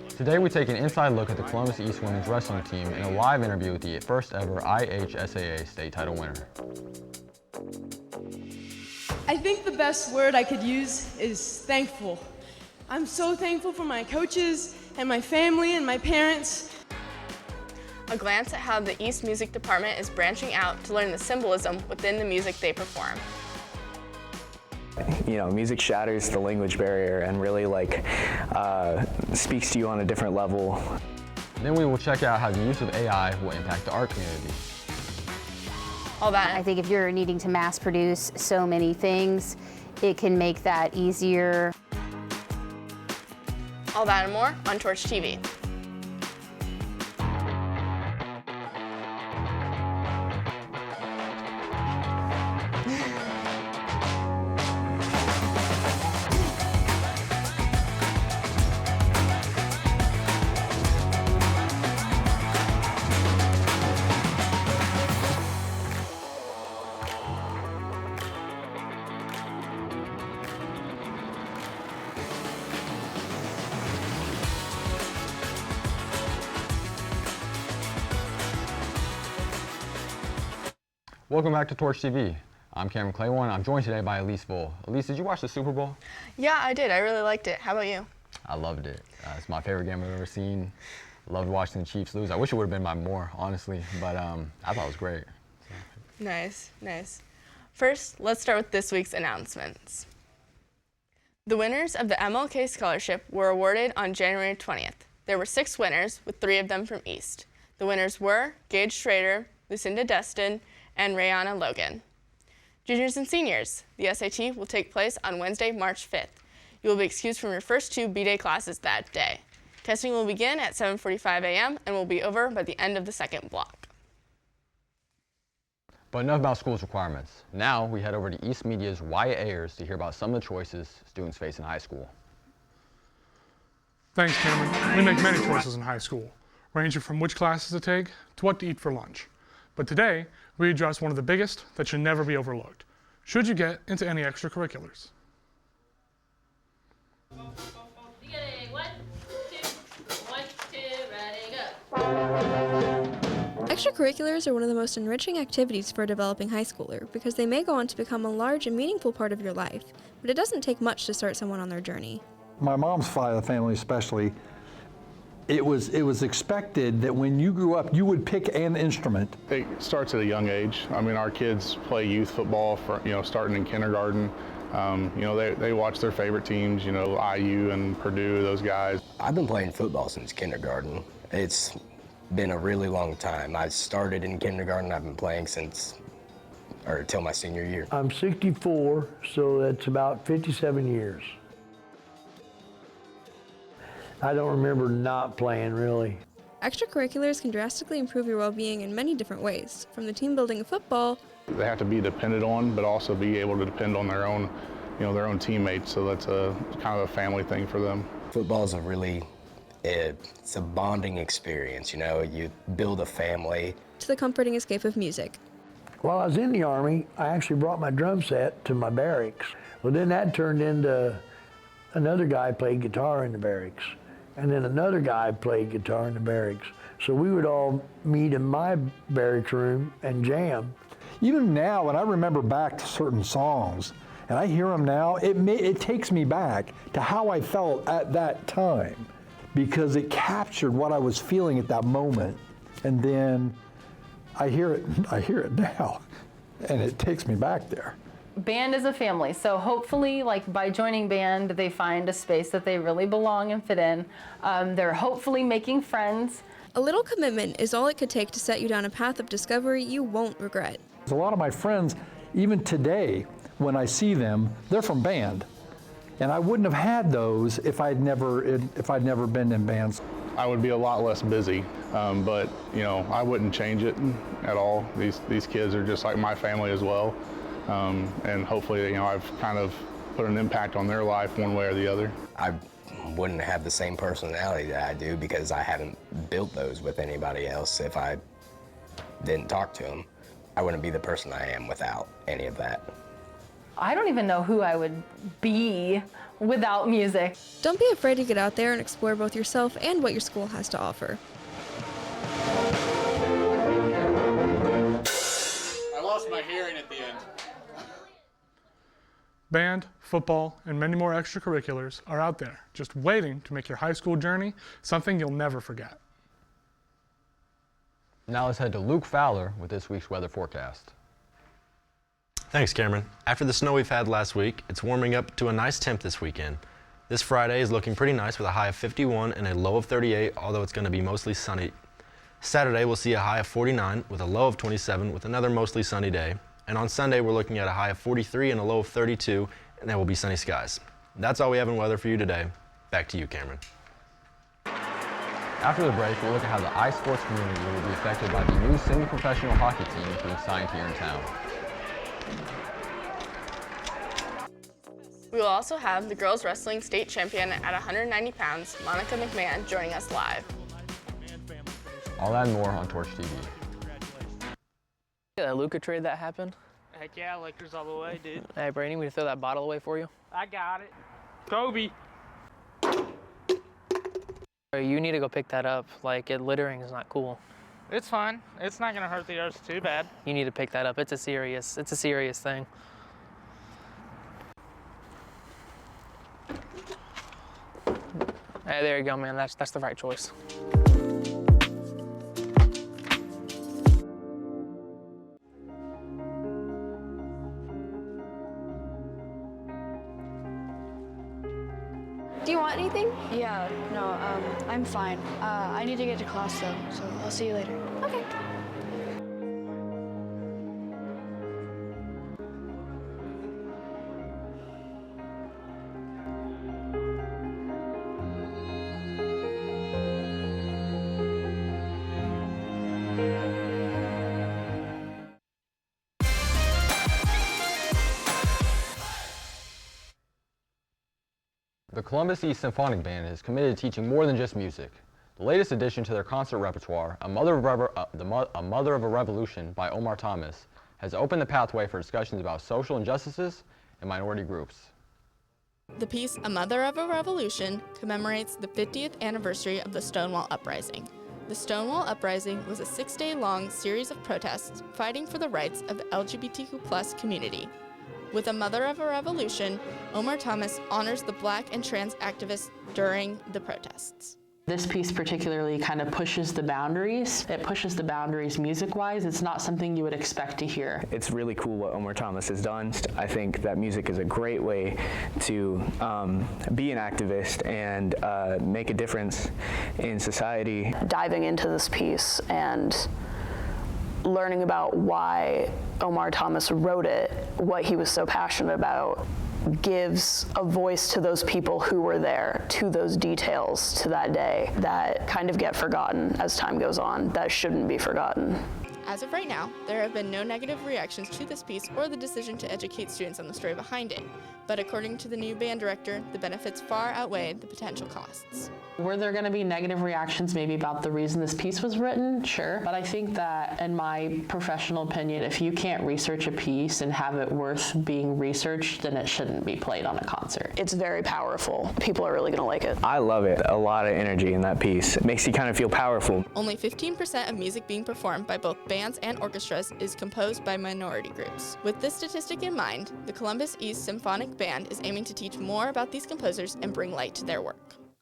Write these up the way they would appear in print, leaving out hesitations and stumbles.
Today we take an inside look at the Columbus East women's wrestling team in a live interview with the first ever IHSAA state title winner. I think the best word I could use is thankful. I'm so thankful for my coaches and my family and my parents. A glance at how the East Music Department is branching out to learn the symbolism within the music they perform. You know, music shatters the language barrier and really speaks to you on a different level. Then we will check out how the use of AI will impact the art community. All that. I think if you're needing to mass produce so many things, it can make that easier. All that and more on Torch TV. Welcome back to Torch TV. I'm Klawon. I'm joined today by Elise Voll. Elise, did you watch the Super Bowl? Yeah, I did. I really liked it. How about you? I loved it. It's my favorite game I've ever seen. Loved watching the Chiefs lose. I wish it would have been by more, honestly, but I thought it was great. Nice, nice. First, let's start with this week's announcements. The winners of the MLK Scholarship were awarded on January 20th. There were 6 winners, with 3 of them from East. The winners were Gage Schrader, Lucinda Destin, and Rayana Logan. Juniors and seniors, the SAT will take place on Wednesday, March 5th. You will be excused from your first 2 B-Day classes that day. Testing will begin at 7:45 a.m. and will be over by the end of the second block. But enough about school's requirements. Now we head over to East Media's Wyatt Ayers to hear about some of the choices students face in high school. Thanks, Cameron. We make many choices in high school, ranging from which classes to take to what to eat for lunch. But today, we address one of the biggest that should never be overlooked. Should you get into any extracurriculars? Beginning. 1, 2, ready, go. Extracurriculars are one of the most enriching activities for a developing high schooler because they may go on to become a large and meaningful part of your life, but it doesn't take much to start someone on their journey. My mom's side of the family especially, it was expected that when you grew up, you would pick an instrument. It starts at a young age. I mean, our kids play youth football, starting in kindergarten. They watch their favorite teams, IU and Purdue, those guys. I've been playing football since kindergarten. It's been a really long time. I started in kindergarten. I've been playing till my senior year. I'm 64, so that's about 57 years. I don't remember not playing, really. Extracurriculars can drastically improve your well-being in many different ways, from the team building of football. They have to be depended on, but also be able to depend on their own teammates, so that's a kind of a family thing for them. Football is it's a bonding experience, you build a family. To the comforting escape of music. While I was in the Army, I actually brought my drum set to my barracks. Well, then that turned into another guy played guitar in the barracks. And then another guy played guitar in the barracks. So we would all meet in my barracks room and jam. Even now, when I remember back to certain songs, and I hear them now, it takes me back to how I felt at that time, because it captured what I was feeling at that moment. And then I hear it now, and it takes me back there. Band is a family, so hopefully, by joining band, they find a space that they really belong and fit in. They're hopefully making friends. A little commitment is all it could take to set you down a path of discovery you won't regret. A lot of my friends, even today, when I see them, they're from band. And I wouldn't have had those if I'd never been in bands. I would be a lot less busy, but I wouldn't change it at all. These kids are just like my family as well. And hopefully, I've kind of put an impact on their life one way or the other. I wouldn't have the same personality that I do because I haven't built those with anybody else. If I didn't talk to them, I wouldn't be the person I am without any of that. I don't even know who I would be without music. Don't be afraid to get out there and explore both yourself and what your school has to offer. I lost my hearing at the end. Band, football, and many more extracurriculars are out there, just waiting to make your high school journey something you'll never forget. Now let's head to Luke Fowler with this week's weather forecast. Thanks, Cameron. After the snow we've had last week, it's warming up to a nice temp this weekend. This Friday is looking pretty nice with a high of 51 and a low of 38, although it's going to be mostly sunny. Saturday we'll see a high of 49 with a low of 27 with another mostly sunny day. And on Sunday we're looking at a high of 43 and a low of 32, and there will be sunny skies. That's all we have in weather for you today. Back to you, Cameron. After the break, we'll look at how the iSports community will be affected by the new semi-professional hockey team being signed here in town. We will also have the girls wrestling state champion at 190 pounds, Monica McMahon, joining us live. All that and more on Torch TV. Yeah, that Luka trade that happened. Heck yeah, Lakers all the way, dude. Hey, Brady, we can throw that bottle away for you. I got it. Kobe. You need to go pick that up. Like, littering is not cool. It's fine. It's not gonna hurt the earth too bad. You need to pick that up. It's a serious thing. Hey, there you go, man. That's the right choice. Do you want anything? Yeah, no, I'm fine. I need to get to class though, so I'll see you later. Okay. The Columbus East Symphonic Band is committed to teaching more than just music. The latest addition to their concert repertoire, A Mother of a Revolution by Omar Thomas, has opened the pathway for discussions about social injustices and minority groups. The piece A Mother of a Revolution commemorates the 50th anniversary of the Stonewall Uprising. The Stonewall Uprising was a 6-day-long series of protests fighting for the rights of the LGBTQ+ community. With A Mother of a Revolution, Omar Thomas honors the Black and trans activists during the protests. This piece particularly kind of pushes the boundaries. It pushes the boundaries music-wise. It's not something you would expect to hear. It's really cool what Omar Thomas has done. I think that music is a great way to be an activist and make a difference in society. Diving into this piece and learning about why Omar Thomas wrote it, what he was so passionate about, gives a voice to those people who were there, to those details, to that day that kind of get forgotten as time goes on, that shouldn't be forgotten. As of right now, there have been no negative reactions to this piece or the decision to educate students on the story behind it. But according to the new band director, the benefits far outweigh the potential costs. Were there going to be negative reactions maybe about the reason this piece was written? Sure. But I think that, in my professional opinion, if you can't research a piece and have it worth being researched, then it shouldn't be played on a concert. It's very powerful. People are really going to like it. I love it. A lot of energy in that piece. It makes you kind of feel powerful. Only 15% of music being performed by both bands and orchestras is composed by minority groups. With this statistic in mind, the Columbus East Symphonic Band is aiming to teach more about these composers and bring light to their work.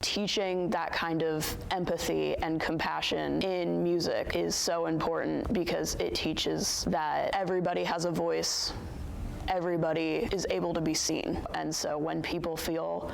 Teaching that kind of empathy and compassion in music is so important because it teaches that everybody has a voice, everybody is able to be seen. And so when people feel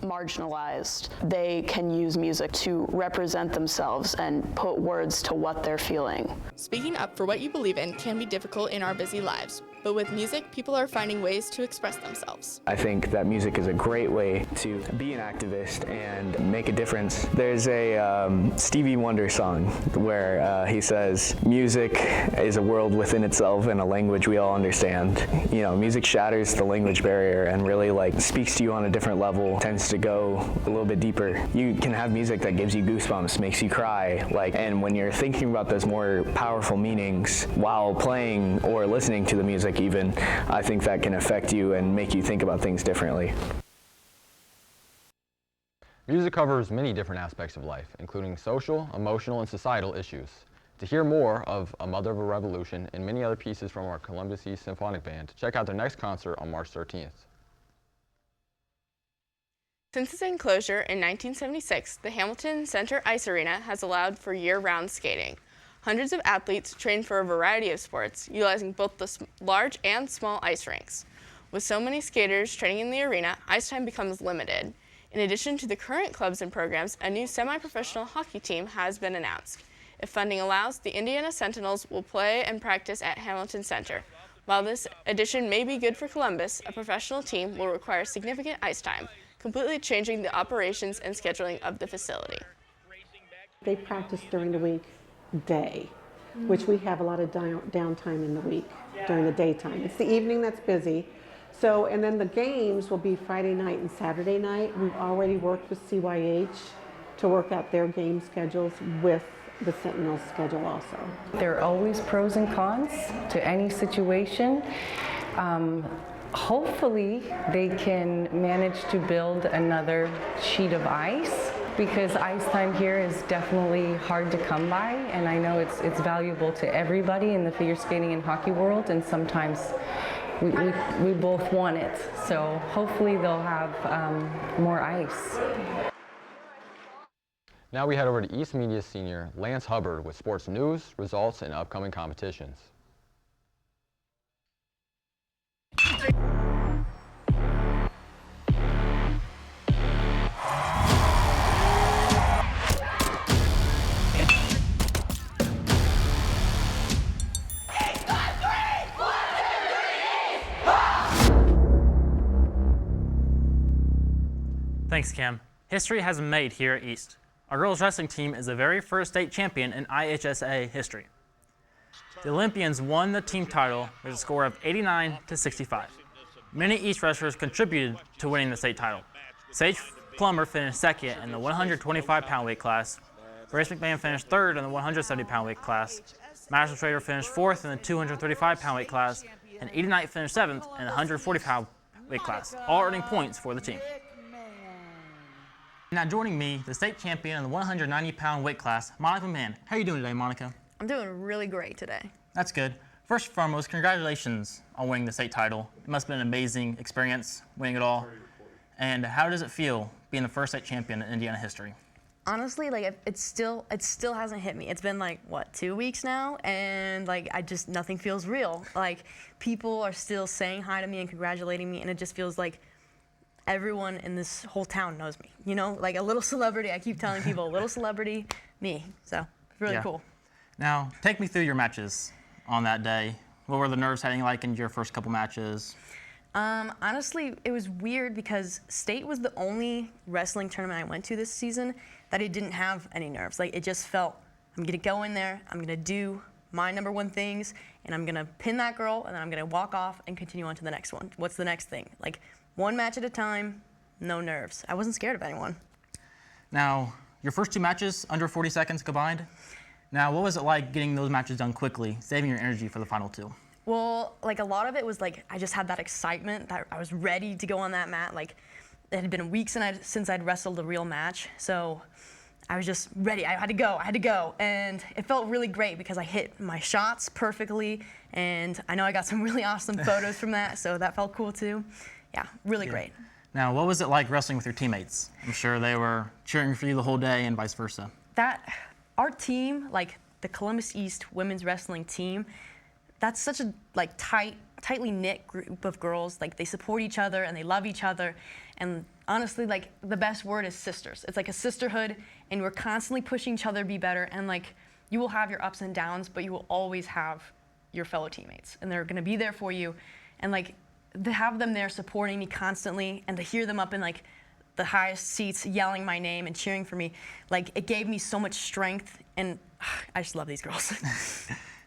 marginalized, they can use music to represent themselves and put words to what they're feeling. Speaking up for what you believe in can be difficult in our busy lives, but with music, people are finding ways to express themselves. I think that music is a great way to be an activist and make a difference. There's a Stevie Wonder song where he says, music is a world within itself and a language we all understand. You know, music shatters the language barrier and really speaks to you on a different level, tends to go a little bit deeper. You can have music that gives you goosebumps, makes you cry, and when you're thinking about those more powerful meanings while playing or listening to the music even, I think that can affect you and make you think about things differently. Music covers many different aspects of life, including social, emotional, and societal issues. To hear more of A Mother of a Revolution and many other pieces from our Columbus East Symphonic Band, check out their next concert on March 13th. Since its enclosure in 1976, the Hamilton Center Ice Arena has allowed for year-round skating. Hundreds of athletes train for a variety of sports, utilizing both the large and small ice rinks. With so many skaters training in the arena, ice time becomes limited. In addition to the current clubs and programs, a new semi-professional hockey team has been announced. If funding allows, the Indiana Sentinels will play and practice at Hamilton Center. While this addition may be good for Columbus, a professional team will require significant ice time, completely changing the operations and scheduling of the facility. They practice during the week day, which we have a lot of downtime in the week during the daytime. It's the evening that's busy. So, and then the games will be Friday night and Saturday night. We've already worked with CYH to work out their game schedules with the Sentinel's schedule also. There are always pros and cons to any situation. Hopefully they can manage to build another sheet of ice, because ice time here is definitely hard to come by, and I know it's valuable to everybody in the figure skating and hockey world, and sometimes we both want it. So hopefully they'll have more ice. Now we head over to East Media senior Lance Hubbard with sports news, results, and upcoming competitions. Thanks, Kim. History has been made here at East. Our girls wrestling team is the very first state champion in IHSA history. The Olympians won the team title with a score of 89-65. Many East wrestlers contributed to winning the state title. Sage Plummer finished second in the 125-pound weight class. Grace McMahon finished third in the 170-pound weight class. Madison Schrader finished fourth in the 235-pound weight class. And Edie Knight finished seventh in the 140-pound weight class, all earning points for the team. Now joining me, the state champion in the 190-pound weight class, Monica McMahon. How are you doing today, Monica? I'm doing really great today. That's good. First and foremost, congratulations on winning the state title. It must have been an amazing experience winning it all. And how does it feel being the first state champion in Indiana history? Honestly, like it still hasn't hit me. It's been like, what, 2 weeks now? And like nothing feels real. Like people are still saying hi to me and congratulating me, and it just feels like everyone in this whole town knows me, you know, like a little celebrity. I keep telling people, a little celebrity, me. So it's really cool. Now, take me through your matches on that day. What were the nerves heading like in your first couple matches? Honestly, it was weird because state was the only wrestling tournament I went to this season that it didn't have any nerves. Like it just felt, I'm gonna go in there, I'm gonna do my number one things, and I'm gonna pin that girl, and then I'm gonna walk off and continue on to the next one. What's the next thing? Like, one match at a time, no nerves. I wasn't scared of anyone. Now, your first two matches, under 40 seconds combined. Now, what was it like getting those matches done quickly, saving your energy for the final two? Well, like a lot of it was like, I just had that excitement that I was ready to go on that mat. Like, it had been weeks since I'd wrestled a real match, so I was just ready. I had to go. And it felt really great because I hit my shots perfectly, and I know I got some really awesome photos from that, so that felt cool too. Yeah, really great. Now, what was it like wrestling with your teammates? I'm sure they were cheering for you the whole day and vice versa. Our team, like the Columbus East women's wrestling team, that's such a like tightly knit group of girls. Like they support each other and they love each other. And honestly, like the best word is sisters. It's like a sisterhood, and we're constantly pushing each other to be better. And like you will have your ups and downs, but you will always have your fellow teammates, and they're gonna be there for you. And like, to have them there supporting me constantly, and to hear them up in like the highest seats yelling my name and cheering for me, like it gave me so much strength, and I just love these girls.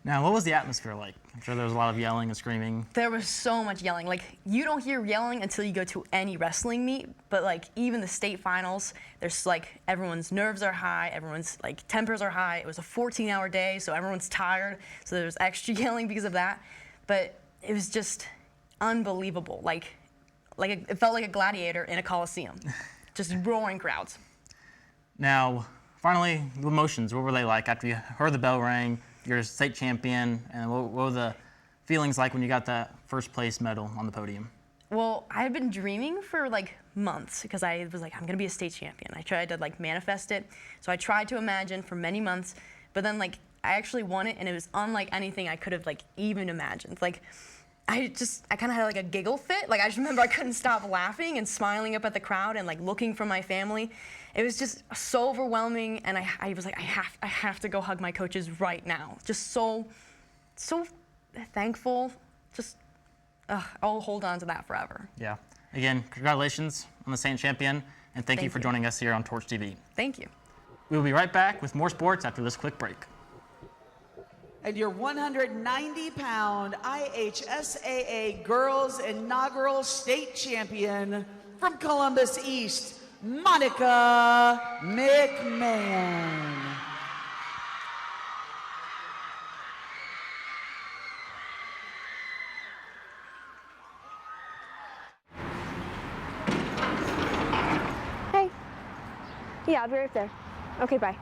Now, what was the atmosphere like? I'm sure there was a lot of yelling and screaming. There was so much yelling. Like, you don't hear yelling until you go to any wrestling meet, but like even the state finals, there's like everyone's nerves are high, everyone's like tempers are high. It was a 14-hour day, so everyone's tired, so there was extra yelling because of that. But it was just unbelievable. Like it felt like a gladiator in a coliseum, just roaring crowds. Now, finally, the emotions. What were they like after you heard the bell ring, you're a state champion, and what were the feelings like when you got that first place medal on the podium? Well, I had been dreaming for like months because I was like, I'm gonna be a state champion. I tried to like manifest it. So I tried to imagine for many months, but then like I actually won it and it was unlike anything I could have like even imagined. Like I kind of had like a giggle fit. Like I just remember I couldn't stop laughing and smiling up at the crowd and like looking for my family. It was just so overwhelming, and I was like, I have to go hug my coaches right now. Just so thankful. Just I'll hold on to that forever. Yeah. Again, congratulations on the state champion, and thank you for joining us here on Torch TV. Thank you. We will be right back with more sports after this quick break. And your 190-pound IHSAA Girls Inaugural State Champion from Columbus East, Monica McMahon. Hey. Yeah, I'll be right there. Okay, bye.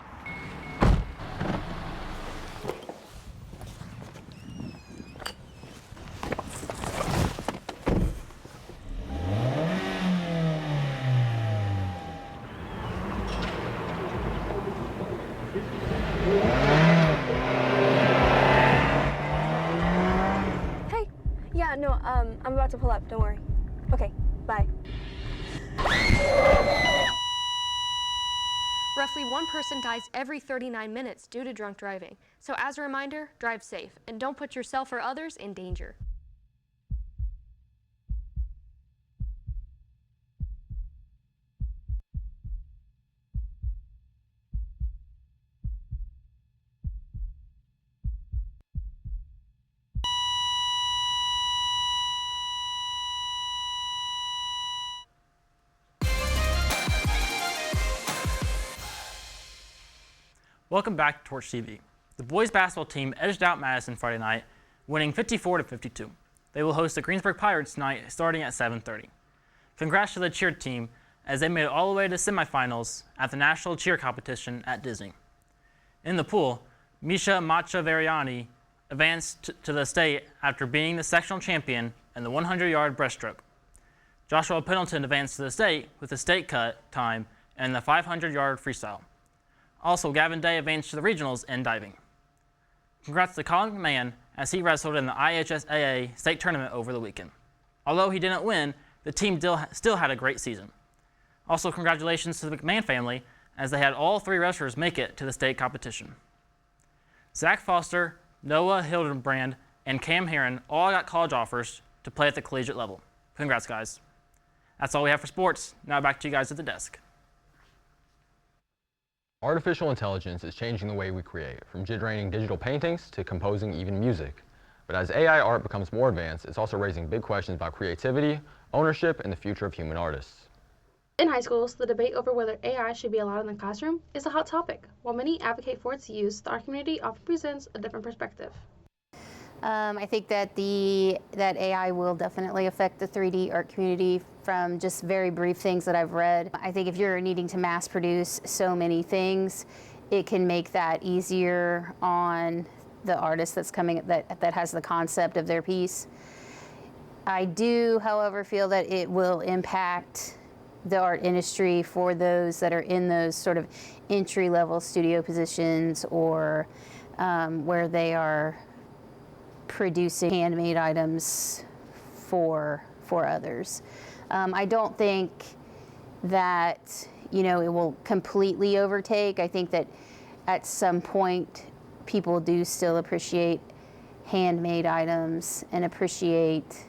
Yeah, no, I'm about to pull up, don't worry. Okay, bye. Roughly one person dies every 39 minutes due to drunk driving. So as a reminder, drive safe and don't put yourself or others in danger. Welcome back to Torch TV. The boys basketball team edged out Madison Friday night, winning 54-52. They will host the Greensburg Pirates tonight starting at 7:30. Congrats to the cheer team as they made it all the way to semifinals at the National Cheer Competition at Disney. In the pool, Misha Machavariani advanced to the state after being the sectional champion in the 100-yard breaststroke. Joshua Pendleton advanced to the state with the state cut time and the 500-yard freestyle. Also, Gavin Day advanced to the regionals in diving. Congrats to Colin McMahon as he wrestled in the IHSAA state tournament over the weekend. Although he didn't win, the team still had a great season. Also, congratulations to the McMahon family as they had all three wrestlers make it to the state competition. Zach Foster, Noah Hildenbrand, and Cam Heron all got college offers to play at the collegiate level. Congrats, guys. That's all we have for sports. Now back to you guys at the desk. Artificial intelligence is changing the way we create, from generating digital paintings to composing even music. But as AI art becomes more advanced, it's also raising big questions about creativity, ownership, and the future of human artists. In high schools, the debate over whether AI should be allowed in the classroom is a hot topic. While many advocate for its use, the art community often presents a different perspective. I think that that AI will definitely affect the 3D art community from just very brief things that I've read. I think if you're needing to mass produce so many things, it can make that easier on the artist that's coming that has the concept of their piece. I do, however, feel that it will impact the art industry for those that are in those sort of entry-level studio positions or where they are producing handmade items for others. I don't think that it will completely overtake. I think that at some point people do still appreciate handmade items and appreciate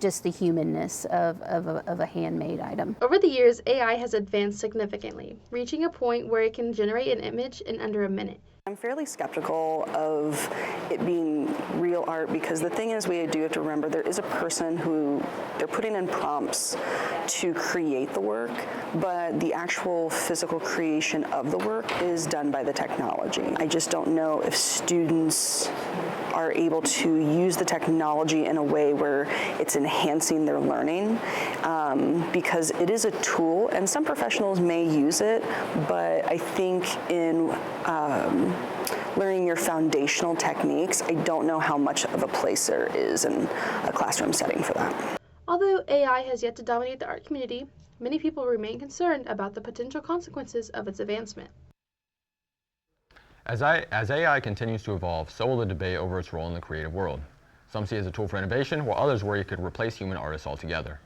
just the humanness of a handmade item. Over the years, AI has advanced significantly, reaching a point where it can generate an image in under a minute. I'm fairly skeptical of it being real art because the thing is, we do have to remember there is a person who they're putting in prompts to create the work, but the actual physical creation of the work is done by the technology. I just don't know if students are able to use the technology in a way where it's enhancing their learning, because it is a tool, and some professionals may use it, but I think in learning your foundational techniques, I don't know how much of a place there is in a classroom setting for that. Although AI has yet to dominate the art community, many people remain concerned about the potential consequences of its advancement. As AI continues to evolve, so will the debate over its role in the creative world. Some see it as a tool for innovation, while others worry it could replace human artists altogether.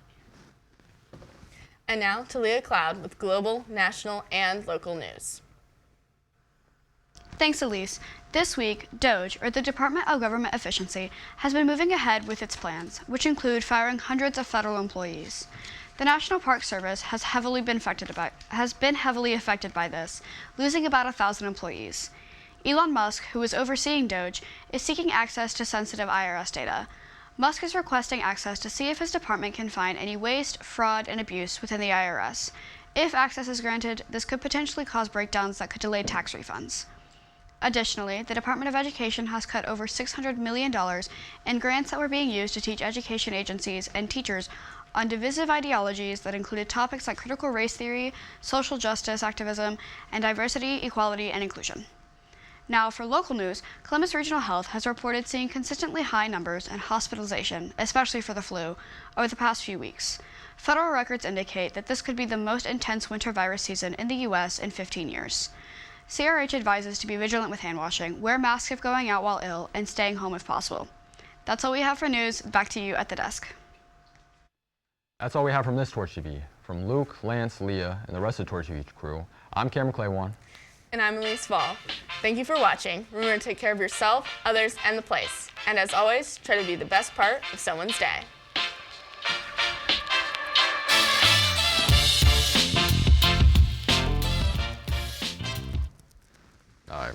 And now to Leah Cloud with global, national, and local news. Thanks, Elise. This week, DOGE, or the Department of Government Efficiency, has been moving ahead with its plans, which include firing hundreds of federal employees. The National Park Service has been heavily affected by this, losing about 1,000 employees. Elon Musk, who is overseeing DOGE, is seeking access to sensitive IRS data. Musk is requesting access to see if his department can find any waste, fraud, and abuse within the IRS. If access is granted, this could potentially cause breakdowns that could delay tax refunds. Additionally, the Department of Education has cut over $600 million in grants that were being used to teach education agencies and teachers on divisive ideologies that included topics like critical race theory, social justice activism, and diversity, equality, and inclusion. Now, for local news, Columbus Regional Health has reported seeing consistently high numbers in hospitalization, especially for the flu, over the past few weeks. Federal records indicate that this could be the most intense winter virus season in the U.S. in 15 years. CRH advises to be vigilant with hand washing, wear masks if going out while ill, and staying home if possible. That's all we have for news. Back to you at the desk. That's all we have from this Torch TV. From Luke, Lance, Leah, and the rest of the Torch TV crew, I'm Cameron Klawon. And I'm Elise Voll. Thank you for watching. Remember to take care of yourself, others, and the place. And as always, try to be the best part of someone's day. All right.